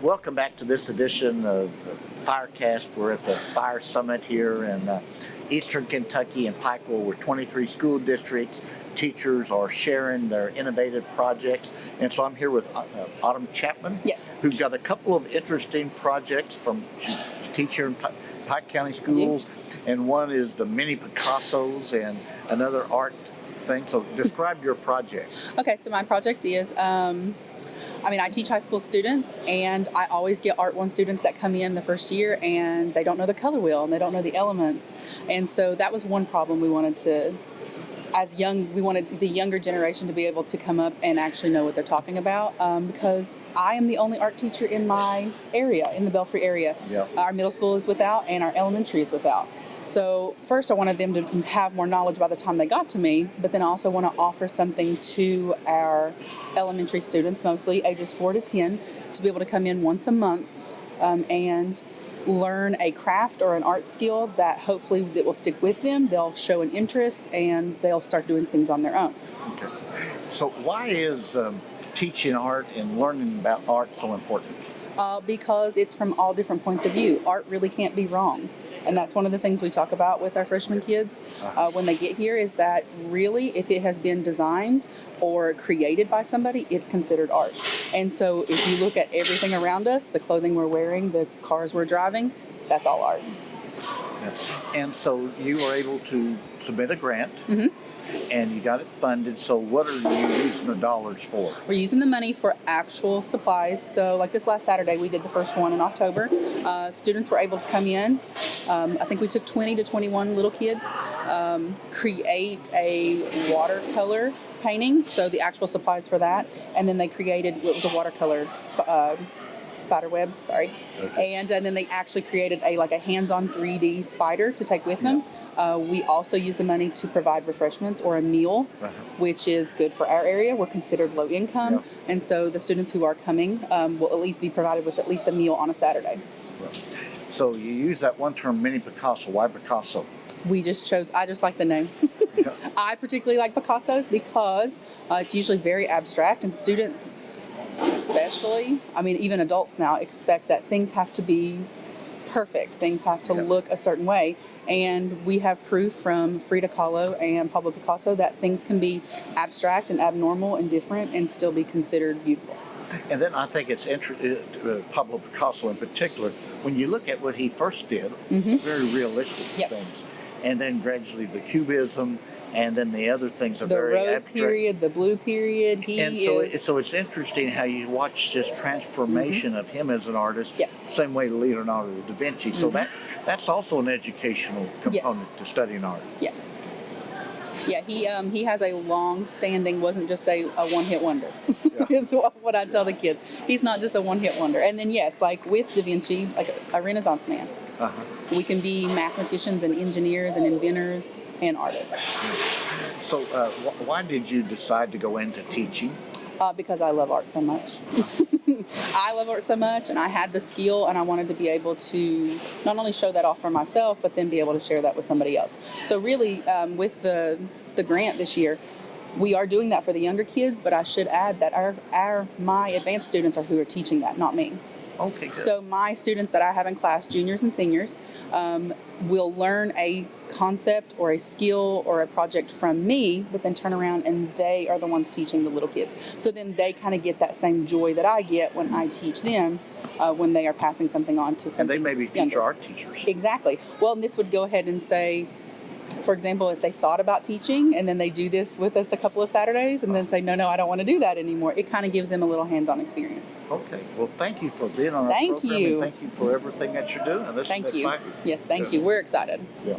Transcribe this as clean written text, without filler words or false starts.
Welcome back to this edition of Firecast. We're at the Fire Summit here in Eastern Kentucky and Pikeville, where 23 school districts, teachers are sharing their innovative projects. And so I'm here with Autumn Chapman, Yes, who's got a couple of interesting projects from she's a teacher in Pike County Schools, and one is the Many Picassos and another art thing. So describe your project. Okay, so my project is, I teach high school students, and I always get Art 1 students that come in the first year and they don't know the color wheel and they don't know the elements. And so that was one problem we wanted we wanted the younger generation to be able to come up and actually know what they're talking about, because I am the only art teacher in my area, in the Belfry area. Yep. Our middle school is without and our elementary is without. So first I wanted them to have more knowledge by the time they got to me, but then I also want to offer something to our elementary students, mostly ages 4 to 10, to be able to come in once a month and learn a craft or an art skill that hopefully it will stick with them. They'll show an interest and they'll start doing things on their own. Okay. So why is teaching art and learning about art so important? Because it's from all different points of view. Art really can't be wrong. And that's one of the things we talk about with our freshman kids when they get here, is that really, if it has been designed or created by somebody, it's considered art. And so if you look at everything around us, the clothing we're wearing, the cars we're driving, that's all art. Yes. And so you were able to submit a grant, and you got it funded. So what are you using the dollars for? We're using the money for actual supplies. So like this last Saturday, we did the first one in October. Students were able to come in. I think we took 20 to 21 little kids, create a watercolor painting. So the actual supplies for that. And then they created what was a watercolor spider web, Okay. and then they actually created a hands-on 3D spider to take with them. We also use the money to provide refreshments or a meal, which is good for our area. We're considered low income, and so the students who are coming will at least be provided with at least a meal on a Saturday. So you use that one term, Many Picasso. Why Picasso? I just like the name. I particularly like Picassos because it's usually very abstract, and students especially, even adults now, expect that things have to be perfect. Things have to look a certain way. And we have proof from Frida Kahlo and Pablo Picasso that things can be abstract and abnormal and different and still be considered beautiful. And then I think it's interesting, Pablo Picasso in particular, when you look at what he first did, very realistic things. And then gradually the Cubism, and then the other things are very abstract. The Rose period, the Blue period. So it's interesting how you watch this transformation of him as an artist, same way Leonardo da Vinci. So that's also an educational component to studying art. Yeah, he has a long-standing, wasn't just a one-hit wonder, is what I tell the kids. He's not just a one-hit wonder. And then, yes, like with Da Vinci, like a Renaissance man. We can be mathematicians and engineers and inventors and artists. So why did you decide to go into teaching? Because I love art so much. I love art so much, and I had the skill, and I wanted to be able to not only show that off for myself, but then be able to share that with somebody else. So really, with the grant this year, we are doing that for the younger kids, but I should add that my advanced students are who are teaching that, not me. Okay, good. So my students that I have in class, juniors and seniors, will learn a concept or a skill or a project from me, but then turn around and they are the ones teaching the little kids. So then they kind of get that same joy that I get when I teach them, when they are passing something on to somebody. And they may be future art teachers. Exactly. Well, and this would go ahead and say, for example, if they thought about teaching and then they do this with us a couple of Saturdays and then say, no, I don't want to do that anymore, it kind of gives them a little hands-on experience. Okay. Well, thank you for being on our program. Thank you. And thank you for everything that you're doing. This is exciting. Yes, thank you. We're excited. Yeah.